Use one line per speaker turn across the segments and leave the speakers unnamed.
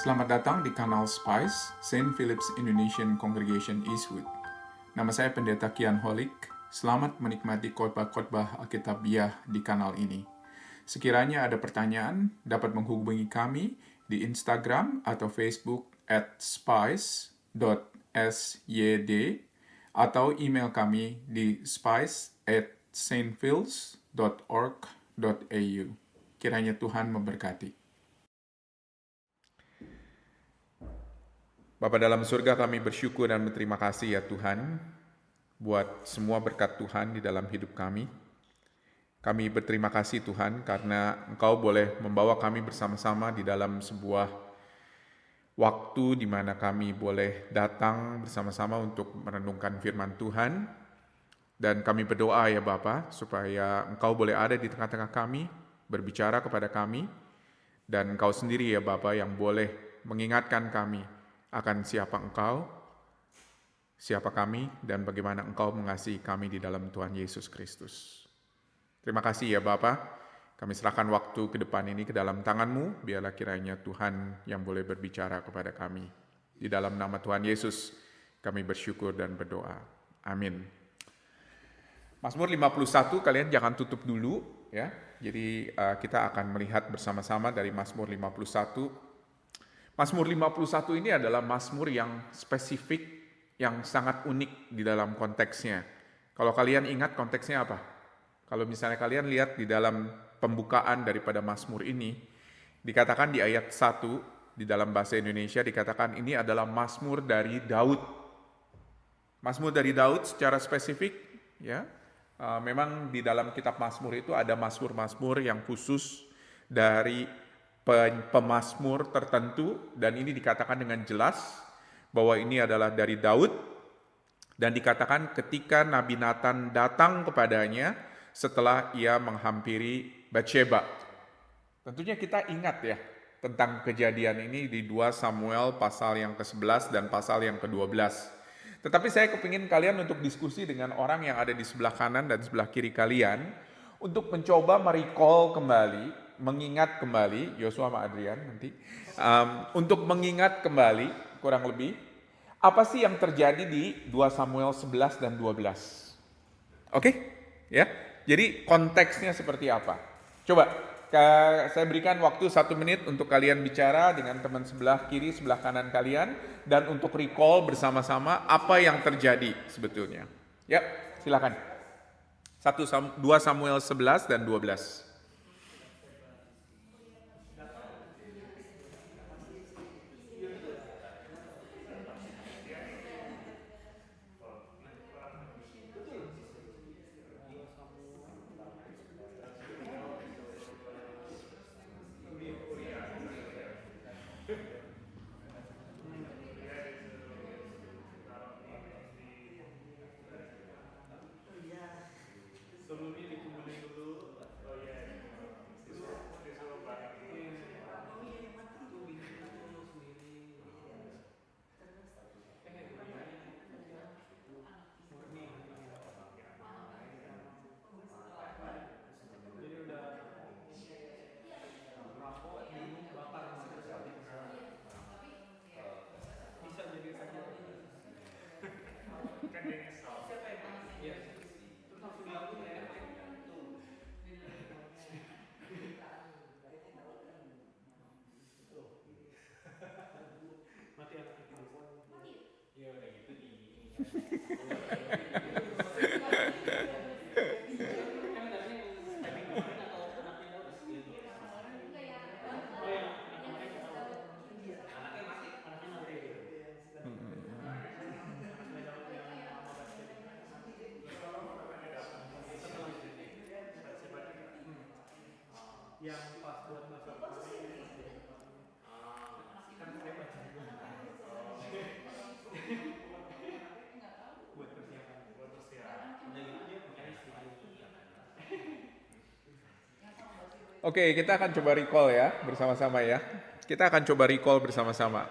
Selamat datang di kanal Spice, St. Philip's Indonesian Congregation Eastwood. Nama saya Pendeta Kian Holik. Selamat menikmati khotbah-khotbah Alkitabiah di kanal ini. Sekiranya ada pertanyaan, dapat menghubungi kami di Instagram atau Facebook @spice.syd atau email kami di spice@stphils.org.au. Kiranya Tuhan memberkati. Bapa dalam surga, kami bersyukur dan berterima kasih ya Tuhan buat semua berkat Tuhan di dalam hidup kami. Kami berterima kasih Tuhan karena Engkau boleh membawa kami bersama-sama di dalam sebuah waktu di mana kami boleh datang bersama-sama untuk merenungkan firman Tuhan. Dan kami berdoa ya Bapa supaya Engkau boleh ada di tengah-tengah kami, berbicara kepada kami, dan Engkau sendiri ya Bapa yang boleh mengingatkan kami akan siapa Engkau, siapa kami, dan bagaimana Engkau mengasihi kami di dalam Tuhan Yesus Kristus. Terima kasih ya Bapa, kami serahkan waktu ke depan ini ke dalam tangan-Mu, biarlah kiranya Tuhan yang boleh berbicara kepada kami. Di dalam nama Tuhan Yesus, kami bersyukur dan berdoa. Amin. Mazmur 51, kalian jangan tutup dulu ya. Jadi kita akan melihat bersama-sama dari Mazmur 51. Mazmur 51 ini adalah mazmur yang spesifik, yang sangat unik di dalam konteksnya. Kalau kalian ingat konteksnya apa? Kalau misalnya kalian lihat di dalam pembukaan daripada mazmur ini, dikatakan di ayat 1, di dalam bahasa Indonesia dikatakan ini adalah mazmur dari Daud. Mazmur dari Daud secara spesifik, ya. Memang di dalam kitab mazmur itu ada mazmur-mazmur yang khusus dari pemazmur tertentu, dan ini dikatakan dengan jelas bahwa ini adalah dari Daud, dan dikatakan ketika Nabi Nathan datang kepadanya setelah ia menghampiri Batsheba. Tentunya kita ingat ya tentang kejadian ini di 2 Samuel pasal yang ke-11 dan pasal yang ke-12. Tetapi saya kepingin kalian untuk diskusi dengan orang yang ada di sebelah kanan dan sebelah kiri kalian untuk mencoba merecall kembali, mengingat kembali, Yosua sama Adrian nanti, untuk mengingat kembali kurang lebih, apa sih yang terjadi di 2 Samuel 11 dan 12. Oke? Ya. Jadi konteksnya seperti apa? Coba, saya berikan waktu 1 menit untuk kalian bicara dengan teman sebelah kiri, sebelah kanan kalian, dan untuk recall bersama-sama apa yang terjadi sebetulnya. Ya, silakan. 2 Samuel 11 dan 12.
Yang pas buat masak kan saya baca buat persiapan udah gitu dia makanya setuju.
Oke, kita akan coba recall ya bersama-sama ya. Kita akan coba recall bersama-sama.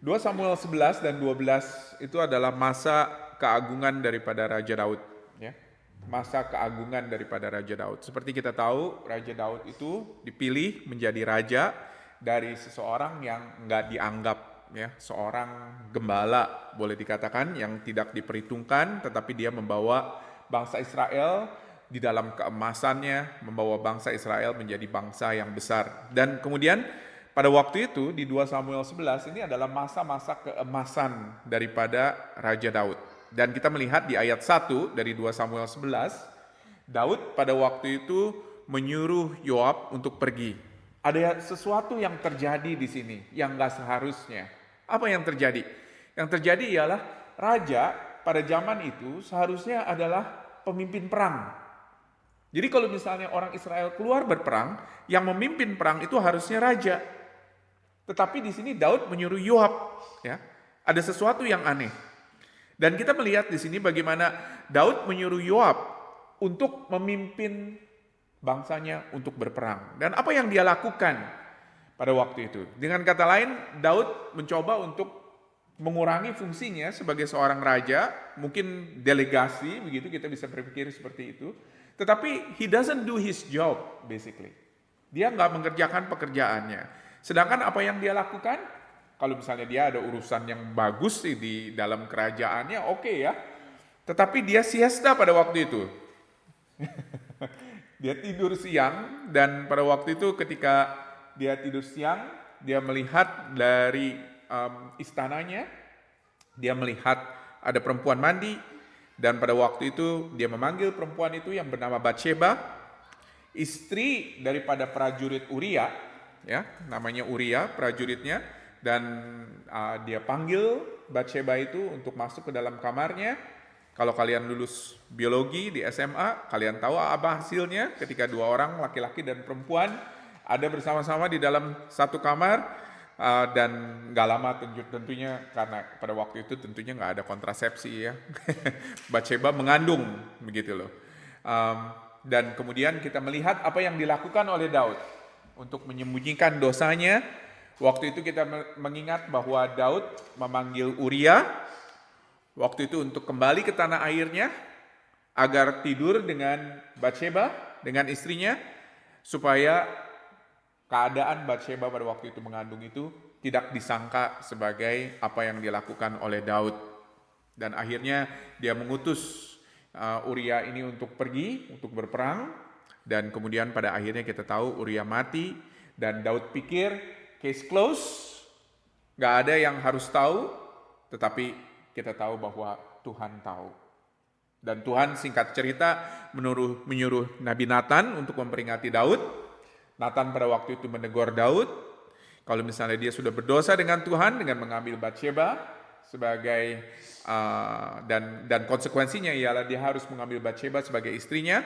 2 Samuel 11 dan 12 itu adalah masa keagungan daripada Raja Daud ya. Masa keagungan daripada Raja Daud. Seperti kita tahu, Raja Daud itu dipilih menjadi raja dari seseorang yang nggak dianggap, ya, seorang gembala boleh dikatakan yang tidak diperhitungkan, tetapi dia membawa bangsa Israel di dalam keemasannya, membawa bangsa Israel menjadi bangsa yang besar. Dan kemudian pada waktu itu di 2 Samuel 11 ini adalah masa-masa keemasan daripada Raja Daud. Dan kita melihat di ayat 1 dari 2 Samuel 11, Daud pada waktu itu menyuruh Yoab untuk pergi. Ada sesuatu yang terjadi di sini yang gak seharusnya. Apa yang terjadi? Yang terjadi ialah raja pada zaman itu seharusnya adalah pemimpin perang. Jadi kalau misalnya orang Israel keluar berperang, yang memimpin perang itu harusnya raja. Tetapi di sini Daud menyuruh Yoab, ya. Ada sesuatu yang aneh. Dan kita melihat di sini bagaimana Daud menyuruh Yoab untuk memimpin bangsanya untuk berperang. Dan apa yang dia lakukan pada waktu itu? Dengan kata lain, Daud mencoba untuk mengurangi fungsinya sebagai seorang raja, mungkin delegasi, begitu kita bisa berpikir seperti itu. Tetapi he doesn't do his job, basically. Dia nggak mengerjakan pekerjaannya. Sedangkan apa yang dia lakukan? Kalau misalnya dia ada urusan yang bagus sih di dalam kerajaannya, oke ya. Tetapi dia siesta pada waktu itu. Dia tidur siang, dan pada waktu itu ketika dia tidur siang, dia melihat dari istananya, dia melihat ada perempuan mandi, dan pada waktu itu dia memanggil perempuan itu yang bernama Batsheba, istri daripada prajurit Uria, ya, namanya Uria prajuritnya, dan dia panggil Batsheba itu untuk masuk ke dalam kamarnya. Kalau kalian lulus biologi di SMA, kalian tahu apa hasilnya ketika 2 orang, laki-laki dan perempuan, ada bersama-sama di dalam satu kamar, dan gak lama tentunya, karena pada waktu itu tentunya gak ada kontrasepsi ya. Batsheba mengandung, begitu loh. Dan kemudian kita melihat apa yang dilakukan oleh Daud untuk menyembunyikan dosanya. Waktu itu kita mengingat bahwa Daud memanggil Uria waktu itu untuk kembali ke tanah airnya, agar tidur dengan Batsheba, dengan istrinya, supaya keadaan Batsheba pada waktu itu mengandung itu tidak disangka sebagai apa yang dilakukan oleh Daud. Dan akhirnya dia mengutus Uria ini untuk pergi, untuk berperang, dan kemudian pada akhirnya kita tahu Uria mati, dan Daud pikir case close, gak ada yang harus tahu, tetapi kita tahu bahwa Tuhan tahu. Dan Tuhan singkat cerita menyuruh Nabi Nathan untuk memperingati Daud. Nathan pada waktu itu menegur Daud, kalau misalnya dia sudah berdosa dengan Tuhan dengan mengambil Batsheba sebagai dan konsekuensinya ialah dia harus mengambil Batsheba sebagai istrinya.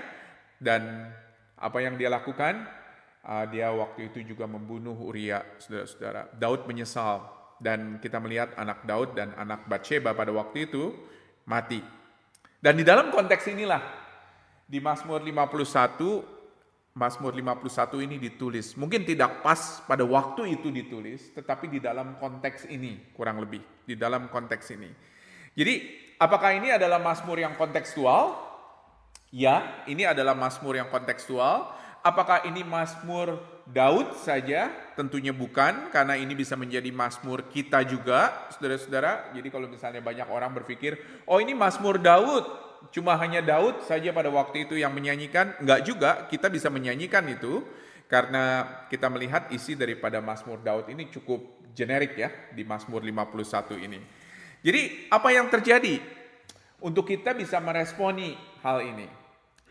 Dan apa yang dia lakukan? Dia waktu itu juga membunuh Uria, saudara-saudara. Daud menyesal. Dan kita melihat anak Daud dan anak Batsheba pada waktu itu mati. Dan di dalam konteks inilah di Mazmur 51 ini ditulis. Mungkin tidak pas pada waktu itu ditulis, tetapi di dalam konteks ini kurang lebih, di dalam konteks ini. Jadi, apakah ini adalah Mazmur yang kontekstual? Ya, ini adalah Mazmur yang kontekstual. Apakah ini Mazmur Daud saja? Tentunya bukan, karena ini bisa menjadi Mazmur kita juga, saudara-saudara. Jadi kalau misalnya banyak orang berpikir, oh ini Mazmur Daud, cuma hanya Daud saja pada waktu itu yang menyanyikan. Enggak juga, kita bisa menyanyikan itu, karena kita melihat isi daripada Mazmur Daud ini cukup generik ya, di Mazmur 51 ini. Jadi apa yang terjadi untuk kita bisa meresponi hal ini?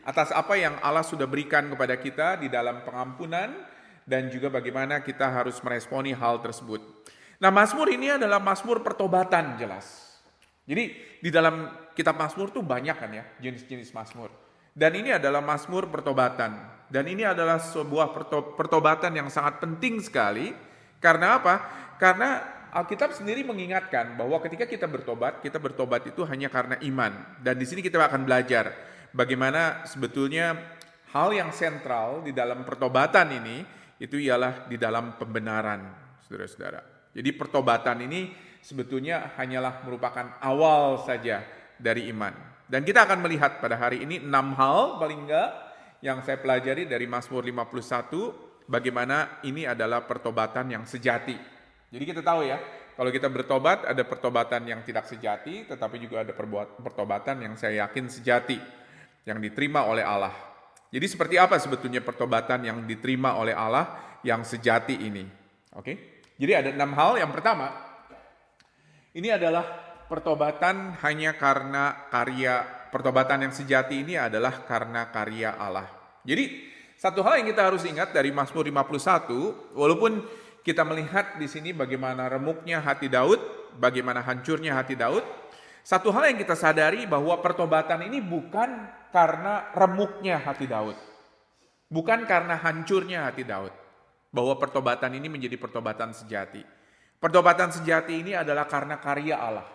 Atas apa yang Allah sudah berikan kepada kita di dalam pengampunan, dan juga bagaimana kita harus meresponi hal tersebut. Nah, Mazmur ini adalah Mazmur pertobatan jelas. Jadi di dalam kitab Mazmur tuh banyak kan ya jenis-jenis Mazmur. Dan ini adalah Mazmur pertobatan. Dan ini adalah sebuah pertobatan yang sangat penting sekali. Karena apa? Karena Alkitab sendiri mengingatkan bahwa ketika kita bertobat itu hanya karena iman. Dan di sini kita akan belajar bagaimana sebetulnya hal yang sentral di dalam pertobatan ini itu ialah di dalam pembenaran, saudara-saudara. Jadi pertobatan ini sebetulnya hanyalah merupakan awal saja dari iman. Dan kita akan melihat pada hari ini 6 hal paling enggak yang saya pelajari dari Mazmur 51 bagaimana ini adalah pertobatan yang sejati. Jadi kita tahu ya, kalau kita bertobat ada pertobatan yang tidak sejati, tetapi juga ada pertobatan yang saya yakin sejati, yang diterima oleh Allah. Jadi seperti apa sebetulnya pertobatan yang diterima oleh Allah yang sejati ini? Oke? Jadi ada 6 hal. Yang pertama, ini adalah pertobatan hanya karena karya, pertobatan yang sejati ini adalah karena karya Allah. Jadi satu hal yang kita harus ingat dari Mazmur 51, walaupun kita melihat di sini bagaimana remuknya hati Daud, bagaimana hancurnya hati Daud, satu hal yang kita sadari bahwa pertobatan ini bukan karena remuknya hati Daud, bukan karena hancurnya hati Daud, bahwa pertobatan ini menjadi pertobatan sejati. Pertobatan sejati ini adalah karena karya Allah,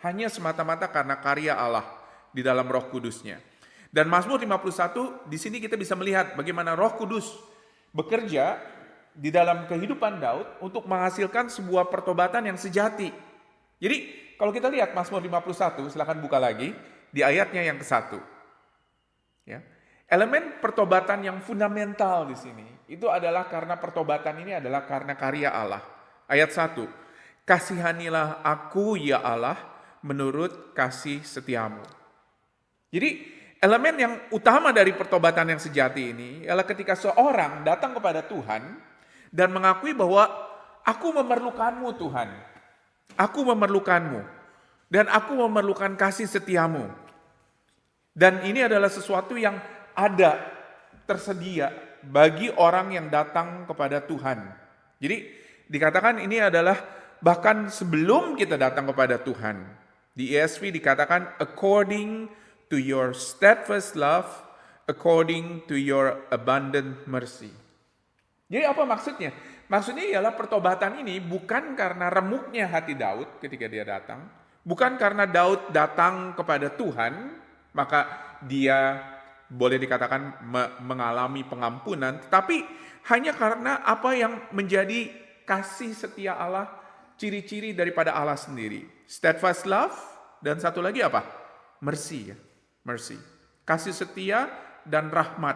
hanya semata-mata karena karya Allah di dalam Roh Kudus-Nya. Dan Mazmur 51 di sini kita bisa melihat bagaimana Roh Kudus bekerja di dalam kehidupan Daud untuk menghasilkan sebuah pertobatan yang sejati. Jadi kalau kita lihat Mazmur 51, silakan buka lagi di ayatnya yang ke-1. Ya. Elemen pertobatan yang fundamental di sini itu adalah karena pertobatan ini adalah karena karya Allah. Ayat 1. Kasihanilah aku ya Allah menurut kasih setiamu. Jadi elemen yang utama dari pertobatan yang sejati ini adalah ketika seorang datang kepada Tuhan dan mengakui bahwa aku memerlukanmu Tuhan. Aku memerlukanmu. Dan aku memerlukan kasih setiamu. Dan ini adalah sesuatu yang ada, tersedia bagi orang yang datang kepada Tuhan. Jadi dikatakan ini adalah bahkan sebelum kita datang kepada Tuhan. Di ESV dikatakan according to your steadfast love, according to your abundant mercy. Jadi apa maksudnya? Maksudnya ialah pertobatan ini bukan karena remuknya hati Daud ketika dia datang, bukan karena Daud datang kepada Tuhan, maka dia boleh dikatakan mengalami pengampunan, tetapi hanya karena apa yang menjadi kasih setia Allah, ciri-ciri daripada Allah sendiri. Steadfast love, dan satu lagi apa? Mercy ya. Mercy, kasih setia dan rahmat.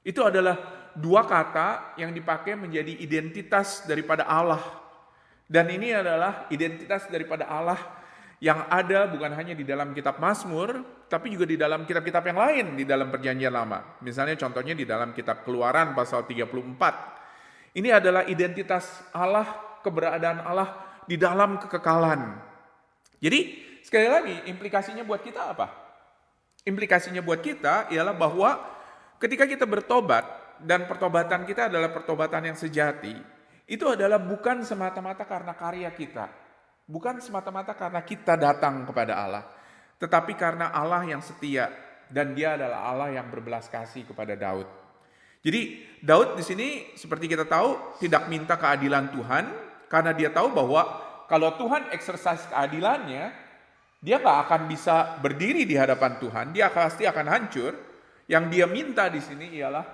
Itu adalah dua kata yang dipakai menjadi identitas daripada Allah. Dan ini adalah identitas daripada Allah yang ada bukan hanya di dalam kitab Mazmur, tapi juga di dalam kitab-kitab yang lain di dalam Perjanjian Lama. Misalnya contohnya di dalam kitab Keluaran pasal 34. Ini adalah identitas Allah, keberadaan Allah di dalam kekekalan. Jadi sekali lagi implikasinya buat kita apa? Implikasinya buat kita ialah bahwa ketika kita bertobat dan pertobatan kita adalah pertobatan yang sejati, itu adalah bukan semata-mata karena karya kita, bukan semata-mata karena kita datang kepada Allah, tetapi karena Allah yang setia dan Dia adalah Allah yang berbelas kasih kepada Daud. Jadi Daud di sini seperti kita tahu tidak minta keadilan Tuhan karena dia tahu bahwa kalau Tuhan exercise keadilannya, dia gak akan bisa berdiri di hadapan Tuhan, dia pasti akan hancur. Yang dia minta di sini ialah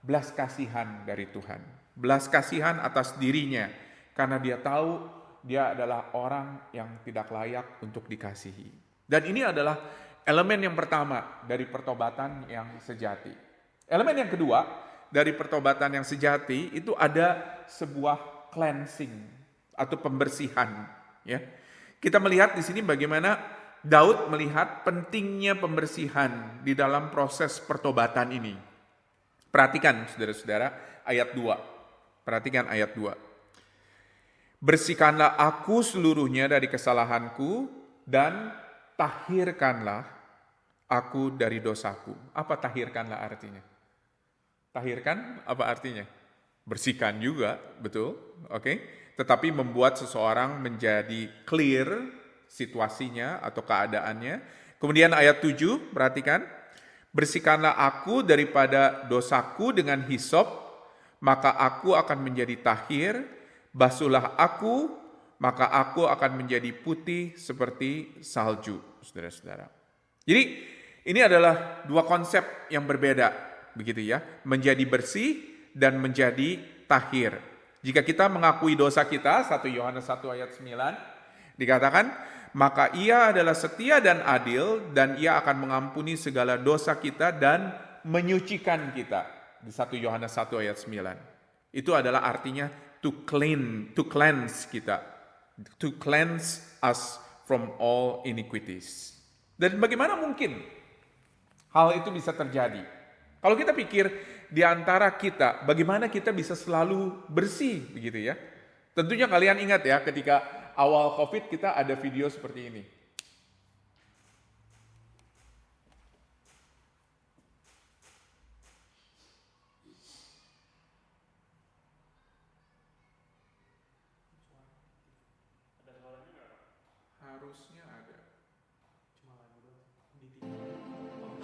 belas kasihan dari Tuhan. Belas kasihan atas dirinya, karena dia tahu dia adalah orang yang tidak layak untuk dikasihi. Dan ini adalah elemen yang pertama dari pertobatan yang sejati. Elemen yang kedua dari pertobatan yang sejati itu ada sebuah cleansing atau pembersihan. Ya. Kita melihat di sini bagaimana Daud melihat pentingnya pembersihan di dalam proses pertobatan ini. Perhatikan saudara-saudara ayat 2. Perhatikan ayat 2. Bersihkanlah aku seluruhnya dari kesalahanku dan tahirkanlah aku dari dosaku. Apa tahirkanlah artinya? Tahirkan apa artinya? Bersihkan juga, betul. Oke. Tetapi membuat seseorang menjadi clear situasinya atau keadaannya. Kemudian ayat 7, perhatikan. Bersihkanlah aku daripada dosaku dengan hisop, maka aku akan menjadi tahir. Basuhlah aku, maka aku akan menjadi putih seperti salju. Saudara-saudara. Jadi ini adalah dua konsep yang berbeda, begitu ya. Menjadi bersih dan menjadi tahir. Jika kita mengakui dosa kita, 1 Yohanes 1 ayat 9, dikatakan, maka ia adalah setia dan adil, dan ia akan mengampuni segala dosa kita dan menyucikan kita di 1 Yohanes 1 ayat 9. Itu adalah artinya to cleanse kita. To cleanse us from all iniquities. Dan bagaimana mungkin hal itu bisa terjadi? Kalau kita pikir di antara kita, bagaimana kita bisa selalu bersih, begitu ya? Tentunya kalian ingat ya, ketika awal COVID kita ada video seperti ini.
Ada suaranya nggak?
Harusnya ada.
Cuma lagu doang. Di TV. Oh.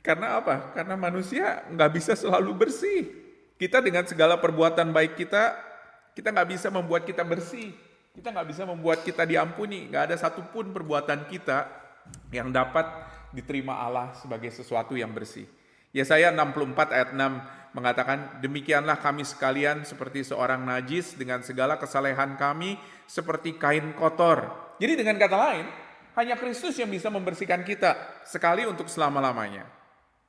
Karena apa? Karena manusia nggak bisa selalu bersih. Kita dengan segala perbuatan baik kita nggak bisa membuat kita bersih. Kita nggak bisa membuat kita diampuni. Nggak ada satupun perbuatan kita yang dapat diterima Allah sebagai sesuatu yang bersih. Yesaya 64 ayat 6 mengatakan, demikianlah kami sekalian seperti seorang najis, dengan segala kesalehan kami seperti kain kotor. Jadi dengan kata lain, hanya Kristus yang bisa membersihkan kita sekali untuk selama-lamanya.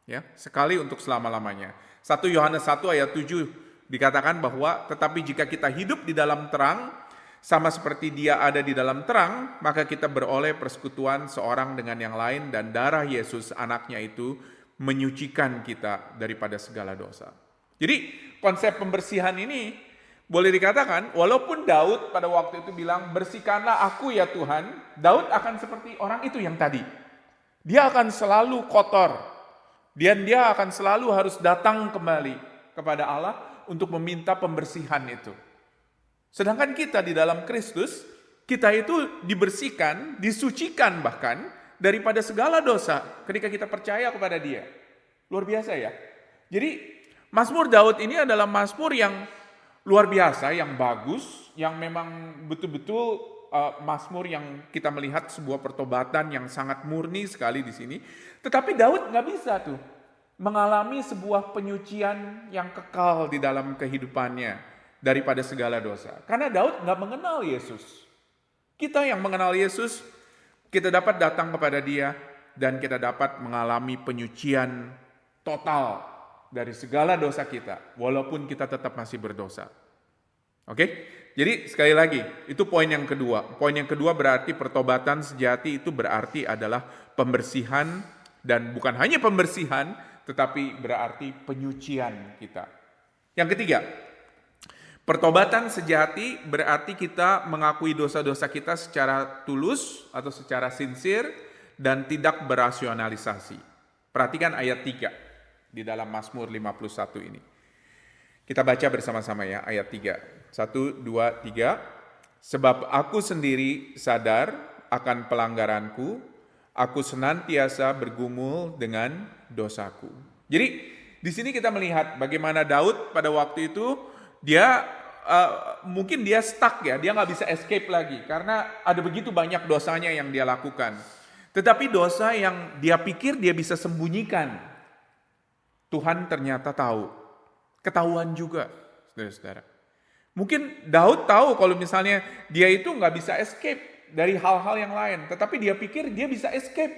Ya, sekali untuk selama-lamanya. 1 Yohanes 1 ayat 7 dikatakan bahwa tetapi jika kita hidup di dalam terang, sama seperti Dia ada di dalam terang, maka kita beroleh persekutuan seorang dengan yang lain, dan darah Yesus anaknya itu menyucikan kita daripada segala dosa. Jadi konsep pembersihan ini boleh dikatakan, walaupun Daud pada waktu itu bilang, bersihkanlah aku ya Tuhan, Daud akan seperti orang itu yang tadi. Dia akan selalu kotor. Dan dia akan selalu harus datang kembali kepada Allah untuk meminta pembersihan itu. Sedangkan kita di dalam Kristus, kita itu dibersihkan, disucikan bahkan daripada segala dosa ketika kita percaya kepada Dia. Luar biasa ya. Jadi Mazmur Daud ini adalah mazmur yang luar biasa, yang bagus, yang memang betul-betul mazmur yang kita melihat sebuah pertobatan yang sangat murni sekali di sini. Tetapi Daud nggak bisa tuh mengalami sebuah penyucian yang kekal di dalam kehidupannya daripada segala dosa. Karena Daud nggak mengenal Yesus. Kita yang mengenal Yesus, kita dapat datang kepada Dia dan kita dapat mengalami penyucian total dari segala dosa kita, walaupun kita tetap masih berdosa. Oke? Jadi sekali lagi, itu poin yang kedua. Poin yang kedua berarti pertobatan sejati itu berarti adalah pembersihan, dan bukan hanya pembersihan, tetapi berarti penyucian kita. Yang ketiga, pertobatan sejati berarti kita mengakui dosa-dosa kita secara tulus atau secara sincere dan tidak berasionalisasi. Perhatikan ayat 3 di dalam Mazmur 51 ini. Kita baca bersama-sama ya, ayat 3. 1, 2, 3. Sebab aku sendiri sadar akan pelanggaranku, aku senantiasa bergumul dengan dosaku. Jadi di sini kita melihat bagaimana Daud pada waktu itu dia mungkin dia stuck ya, dia nggak bisa escape lagi karena ada begitu banyak dosanya yang dia lakukan. Tetapi dosa yang dia pikir dia bisa sembunyikan, Tuhan ternyata tahu, ketahuan juga, saudara-saudara. Mungkin Daud tahu kalau misalnya dia itu nggak bisa escape dari hal-hal yang lain, tetapi dia pikir dia bisa escape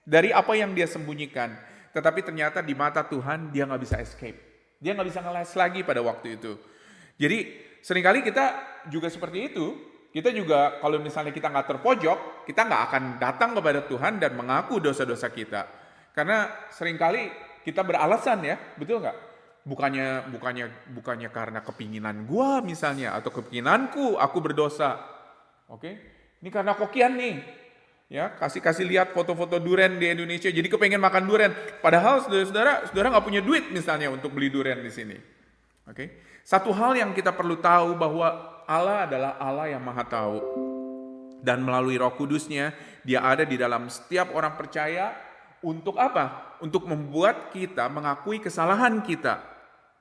dari apa yang dia sembunyikan. Tetapi ternyata di mata Tuhan dia nggak bisa escape, dia nggak bisa ngeles lagi pada waktu itu. Jadi seringkali kita juga seperti itu. Kita juga kalau misalnya kita nggak terpojok, kita nggak akan datang kepada Tuhan dan mengaku dosa-dosa kita. Karena seringkali kita beralasan ya, betul nggak? Bukannya karena kepinginan gua misalnya atau kepinginanku aku berdosa. Oke? Ini karena kokian nih. Ya, kasih lihat foto-foto durian di Indonesia jadi kepengen makan durian. Padahal saudara nggak punya duit misalnya untuk beli durian di sini. Oke? Satu hal yang kita perlu tahu bahwa Allah adalah Allah yang Maha Tahu. Dan melalui Roh Kudus-Nya, Dia ada di dalam setiap orang percaya untuk apa? Untuk membuat kita mengakui kesalahan kita,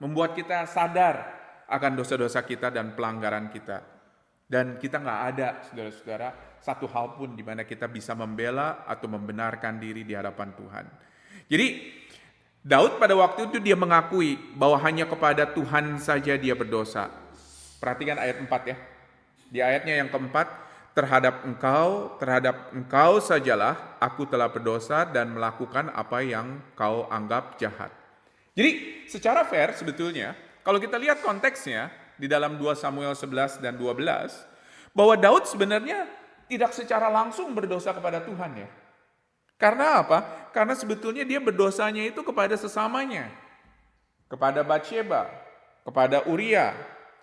membuat kita sadar akan dosa-dosa kita dan pelanggaran kita. Dan kita nggak ada, saudara-saudara, satu hal pun di mana kita bisa membela atau membenarkan diri di hadapan Tuhan. Jadi Daud pada waktu itu dia mengakui bahwa hanya kepada Tuhan saja dia berdosa. Perhatikan ayat 4 ya. Di ayatnya yang keempat, terhadap engkau sajalah aku telah berdosa dan melakukan apa yang kau anggap jahat. Jadi secara fair sebetulnya, kalau kita lihat konteksnya di dalam 2 Samuel 11 dan 12, bahwa Daud sebenarnya tidak secara langsung berdosa kepada Tuhan ya. Karena apa? Karena sebetulnya dia berdosanya itu kepada sesamanya. Kepada Batsheba, kepada Uria,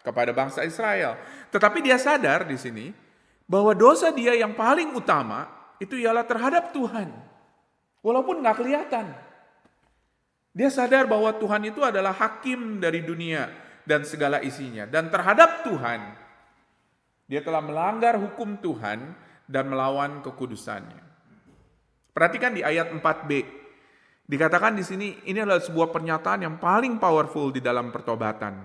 kepada bangsa Israel. Tetapi dia sadar di sini bahwa dosa dia yang paling utama itu ialah terhadap Tuhan. Walaupun nggak kelihatan. Dia sadar bahwa Tuhan itu adalah hakim dari dunia dan segala isinya. Dan terhadap Tuhan, dia telah melanggar hukum Tuhan dan melawan kekudusannya. Perhatikan di ayat 4b. Dikatakan di sini ini adalah sebuah pernyataan yang paling powerful di dalam pertobatan.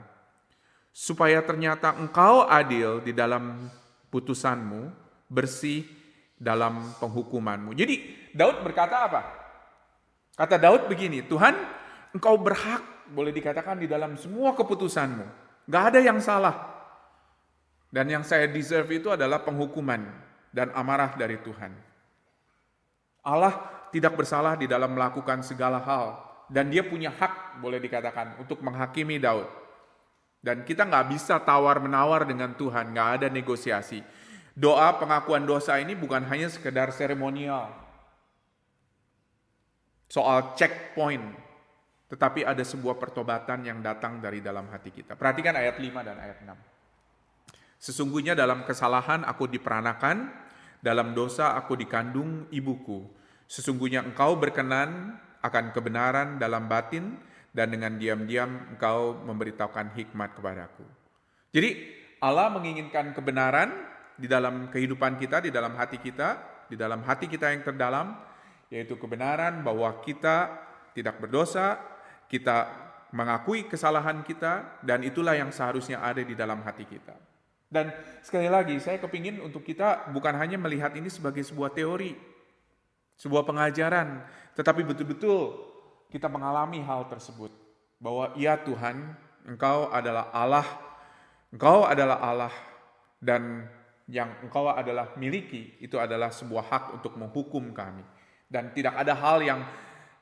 Supaya ternyata engkau adil di dalam putusanmu, bersih dalam penghukumanmu. Jadi Daud berkata apa? Kata Daud begini, Tuhan engkau berhak boleh dikatakan di dalam semua keputusanmu. Gak ada yang salah. Dan yang saya deserve itu adalah penghukuman dan amarah dari Tuhan. Allah tidak bersalah di dalam melakukan segala hal. Dan dia punya hak boleh dikatakan untuk menghakimi Daud. Dan kita gak bisa tawar-menawar dengan Tuhan, gak ada negosiasi. Doa pengakuan dosa ini bukan hanya sekedar seremonial. Soal checkpoint. Tetapi ada sebuah pertobatan yang datang dari dalam hati kita. Perhatikan ayat 5 dan ayat 6. Sesungguhnya dalam kesalahan aku diperanakan, dalam dosa aku dikandung ibuku. Sesungguhnya engkau berkenan akan kebenaran dalam batin, dan dengan diam-diam engkau memberitahukan hikmat kepadaku. Jadi Allah menginginkan kebenaran di dalam kehidupan kita, di dalam hati kita yang terdalam, yaitu kebenaran bahwa kita tidak berdosa, kita mengakui kesalahan kita, dan itulah yang seharusnya ada di dalam hati kita. Dan sekali lagi saya kepingin untuk kita bukan hanya melihat ini sebagai sebuah teori, sebuah pengajaran, tetapi betul-betul kita mengalami hal tersebut. Bahwa ya Tuhan, Engkau adalah Allah, dan yang Engkau adalah miliki, itu adalah sebuah hak untuk menghukum kami. Dan tidak ada hal yang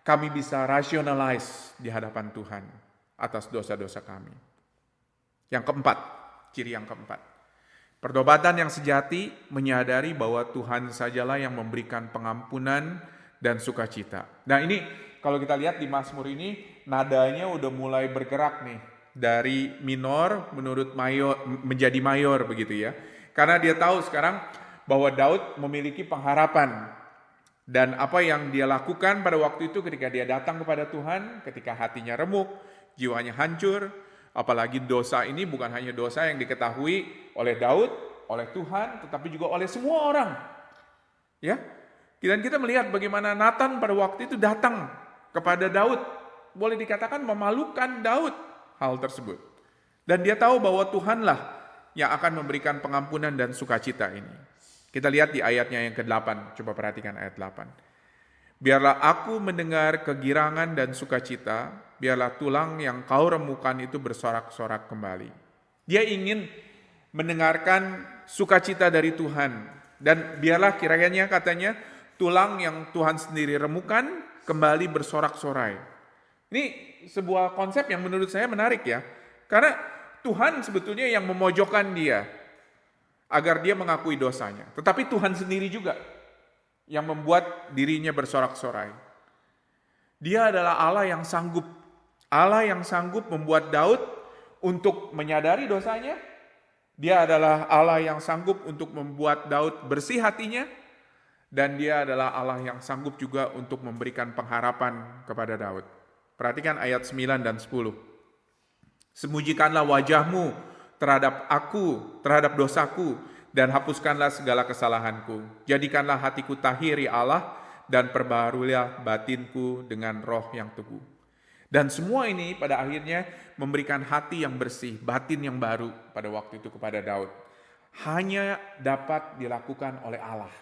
kami bisa rationalize di hadapan Tuhan atas dosa-dosa kami. Yang keempat, ciri yang keempat. Pertobatan yang sejati menyadari bahwa Tuhan sajalah yang memberikan pengampunan dan sukacita. Nah ini kalau kita lihat di Mazmur ini nadanya udah mulai bergerak nih dari minor menjadi mayor begitu ya. Karena dia tahu sekarang bahwa Daud memiliki pengharapan dan apa yang dia lakukan pada waktu itu ketika dia datang kepada Tuhan, ketika hatinya remuk, jiwanya hancur. Apalagi dosa ini bukan hanya dosa yang diketahui oleh Daud, oleh Tuhan, tetapi juga oleh semua orang. Ya, dan kita melihat bagaimana Nathan pada waktu itu datang kepada Daud. Boleh dikatakan memalukan Daud hal tersebut. Dan dia tahu bahwa Tuhanlah yang akan memberikan pengampunan dan sukacita ini. Kita lihat di ayatnya yang ke-8, coba perhatikan ayat 8. Biarlah aku mendengar kegirangan dan sukacita, biarlah tulang yang kau remukan itu bersorak-sorak kembali. Dia ingin mendengarkan sukacita dari Tuhan. Dan biarlah kiranya katanya, tulang yang Tuhan sendiri remukan kembali bersorak-sorai. Ini sebuah konsep yang menurut saya menarik ya. Karena Tuhan sebetulnya yang memojokkan dia agar dia mengakui dosanya. Tetapi Tuhan sendiri juga yang membuat dirinya bersorak-sorai. Dia adalah Allah yang sanggup. Allah yang sanggup membuat Daud untuk menyadari dosanya. Dia adalah Allah yang sanggup untuk membuat Daud bersih hatinya. Dan dia adalah Allah yang sanggup juga untuk memberikan pengharapan kepada Daud. Perhatikan ayat 9 dan 10. Semujikanlah wajahmu terhadap aku, terhadap dosaku, dan hapuskanlah segala kesalahanku. Jadikanlah hatiku tahir ya Allah, dan perbaharuilah batinku dengan roh yang teguh. Dan semua ini pada akhirnya memberikan hati yang bersih, batin yang baru pada waktu itu kepada Daud. Hanya dapat dilakukan oleh Allah.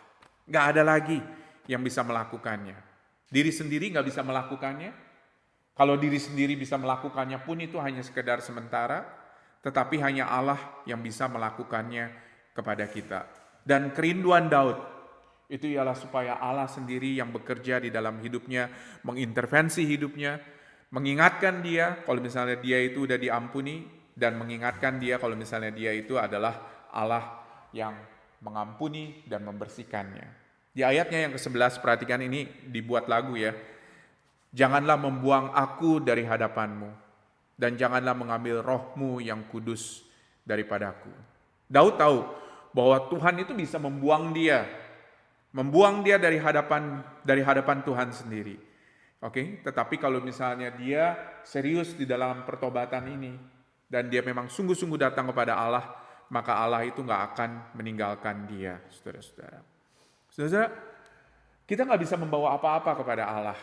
Gak ada lagi yang bisa melakukannya. Diri sendiri gak bisa melakukannya. Kalau diri sendiri bisa melakukannya pun itu hanya sekedar sementara. Tetapi hanya Allah yang bisa melakukannya kepada kita. Dan kerinduan Daud itu ialah supaya Allah sendiri yang bekerja di dalam hidupnya, mengintervensi hidupnya, mengingatkan dia kalau misalnya dia itu udah diampuni, dan mengingatkan dia kalau misalnya dia itu adalah Allah yang mengampuni dan membersihkannya. Di ayatnya yang ke-11, perhatikan ini dibuat lagu ya. Janganlah membuang aku dari hadapanmu, dan janganlah mengambil rohmu yang kudus daripadaku. Daud tahu bahwa Tuhan itu bisa membuang dia dari hadapan Tuhan sendiri. Oke, tetapi kalau misalnya dia serius di dalam pertobatan ini, dan dia memang sungguh-sungguh datang kepada Allah, maka Allah itu gak akan meninggalkan dia, saudara-saudara. Saudara, kita gak bisa membawa apa-apa kepada Allah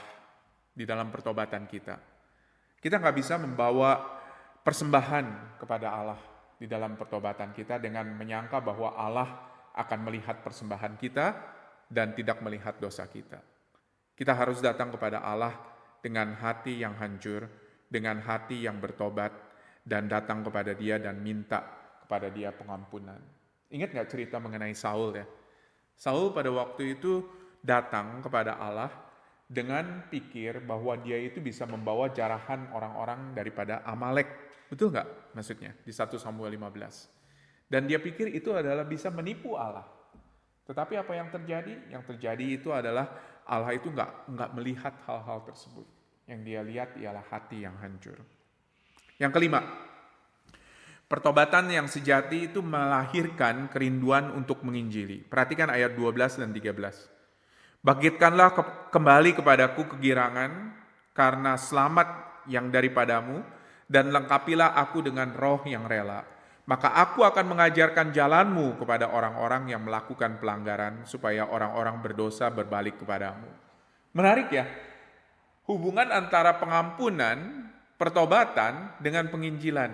di dalam pertobatan kita. Kita gak bisa membawa persembahan kepada Allah di dalam pertobatan kita dengan menyangka bahwa Allah akan melihat persembahan kita dan tidak melihat dosa kita. Kita harus datang kepada Allah dengan hati yang hancur, dengan hati yang bertobat, dan datang kepada Dia dan minta kepada Dia pengampunan. Ingat gak cerita mengenai Saul ya? Saul pada waktu itu datang kepada Allah dengan pikir bahwa dia itu bisa membawa jarahan orang-orang daripada Amalek. Betul gak maksudnya di 1 Samuel 15? Dan dia pikir itu adalah bisa menipu Allah. Tetapi apa yang terjadi? Yang terjadi itu adalah Allah itu nggak melihat hal-hal tersebut. Yang dia lihat ialah hati yang hancur. Yang kelima, pertobatan yang sejati itu melahirkan kerinduan untuk menginjili. Perhatikan ayat 12 dan 13. Bangkitkanlah kembali kepadaku kegirangan karena selamat yang daripadamu, dan lengkapilah aku dengan roh yang rela. Maka aku akan mengajarkan jalanmu kepada orang-orang yang melakukan pelanggaran, supaya orang-orang berdosa berbalik kepadamu. Menarik ya, hubungan antara pengampunan, pertobatan dengan penginjilan.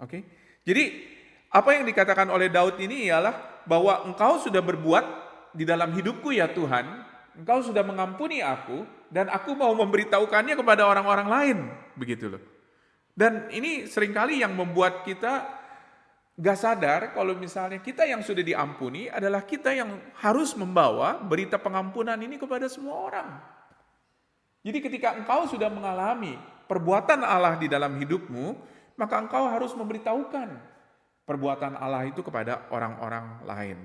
Oke? Jadi apa yang dikatakan oleh Daud ini ialah bahwa engkau sudah berbuat di dalam hidupku ya Tuhan, engkau sudah mengampuni aku, dan aku mau memberitahukannya kepada orang-orang lain. Begitu loh. Dan ini seringkali yang membuat kita gak sadar kalau misalnya kita yang sudah diampuni adalah kita yang harus membawa berita pengampunan ini kepada semua orang. Jadi ketika engkau sudah mengalami perbuatan Allah di dalam hidupmu, maka engkau harus memberitahukan perbuatan Allah itu kepada orang-orang lain.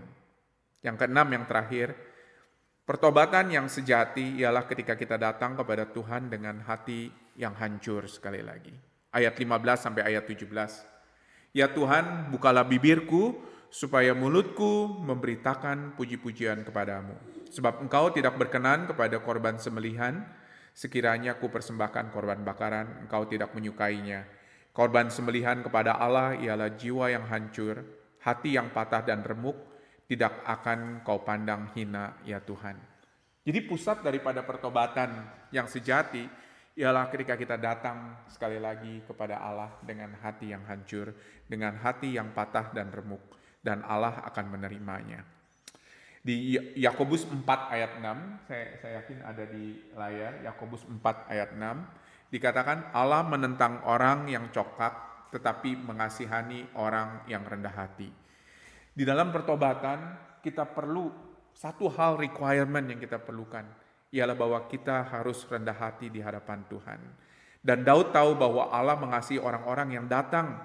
Yang keenam, yang terakhir, pertobatan yang sejati ialah ketika kita datang kepada Tuhan dengan hati yang hancur sekali lagi. Ayat 15 sampai ayat 17. Ya Tuhan, bukalah bibirku supaya mulutku memberitakan puji-pujian kepadamu. Sebab Engkau tidak berkenan kepada korban sembelihan, sekiranya ku persembahkan korban bakaran, Engkau tidak menyukainya. Korban sembelihan kepada Allah ialah jiwa yang hancur, hati yang patah dan remuk, tidak akan Kau pandang hina ya Tuhan. Jadi pusat daripada pertobatan yang sejati ialah ketika kita datang sekali lagi kepada Allah dengan hati yang hancur, dengan hati yang patah dan remuk, dan Allah akan menerimanya. Di Yakobus 4 ayat 6, saya yakin ada di layar, Yakobus 4 ayat 6, dikatakan Allah menentang orang yang congkak, tetapi mengasihani orang yang rendah hati. Di dalam pertobatan, kita perlu satu hal requirement yang kita perlukan, ialah bahwa kita harus rendah hati di hadapan Tuhan. Dan Daud tahu bahwa Allah mengasihi orang-orang yang datang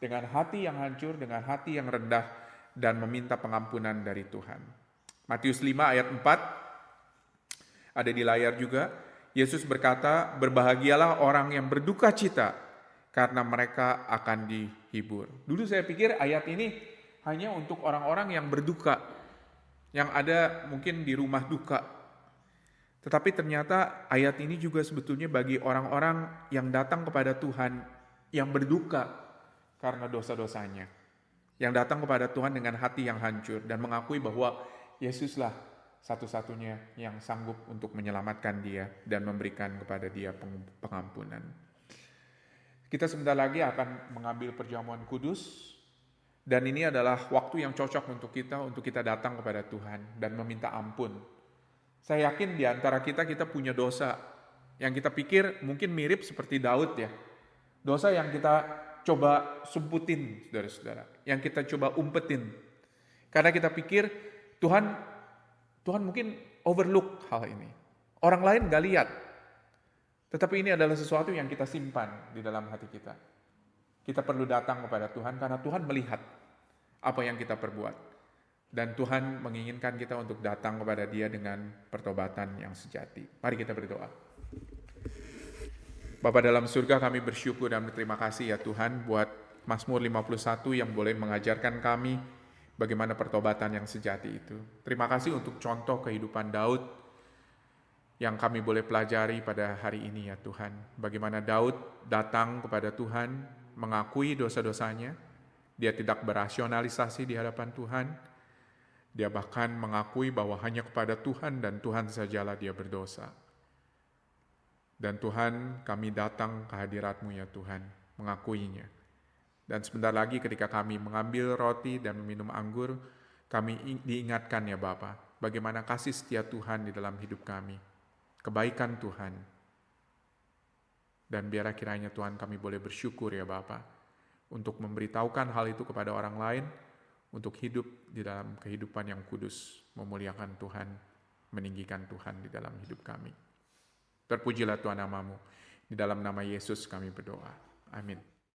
dengan hati yang hancur, dengan hati yang rendah, dan meminta pengampunan dari Tuhan. Matius 5 ayat 4, ada di layar juga. Yesus berkata, berbahagialah orang yang berduka cita, karena mereka akan dihibur. Dulu saya pikir ayat ini hanya untuk orang-orang yang berduka, yang ada mungkin di rumah duka. Tetapi ternyata ayat ini juga sebetulnya bagi orang-orang yang datang kepada Tuhan, yang berduka karena dosa-dosanya. Yang datang kepada Tuhan dengan hati yang hancur dan mengakui bahwa Yesuslah satu-satunya yang sanggup untuk menyelamatkan dia dan memberikan kepada dia pengampunan. Kita sebentar lagi akan mengambil perjamuan kudus, dan ini adalah waktu yang cocok untuk kita datang kepada Tuhan dan meminta ampun. Saya yakin di antara kita punya dosa yang kita pikir mungkin mirip seperti Daud ya. Dosa yang kita coba sumputin, saudara-saudara. Yang kita coba umpetin. Karena kita pikir Tuhan mungkin overlook hal ini. Orang lain gak lihat. Tetapi ini adalah sesuatu yang kita simpan di dalam hati kita. Kita perlu datang kepada Tuhan karena Tuhan melihat apa yang kita perbuat. Dan Tuhan menginginkan kita untuk datang kepada Dia dengan pertobatan yang sejati. Mari kita berdoa. Bapa dalam surga, kami bersyukur dan berterima kasih ya Tuhan buat Mazmur 51 yang boleh mengajarkan kami bagaimana pertobatan yang sejati itu. Terima kasih untuk contoh kehidupan Daud yang kami boleh pelajari pada hari ini ya Tuhan. Bagaimana Daud datang kepada Tuhan, mengakui dosa-dosanya, dia tidak berasionalisasi di hadapan Tuhan. Dia bahkan mengakui bahwa hanya kepada Tuhan dan Tuhan sajalah dia berdosa. Dan Tuhan, kami datang ke hadirat-Mu ya Tuhan, mengakuinya. Dan sebentar lagi ketika kami mengambil roti dan meminum anggur, kami diingatkan ya Bapa, bagaimana kasih setia Tuhan di dalam hidup kami, kebaikan Tuhan. Dan biar kiranya Tuhan kami boleh bersyukur ya Bapa, untuk memberitahukan hal itu kepada orang lain, untuk hidup di dalam kehidupan yang kudus, memuliakan Tuhan, meninggikan Tuhan di dalam hidup kami. Terpujilah Tuhan namamu, di dalam nama Yesus kami berdoa. Amin.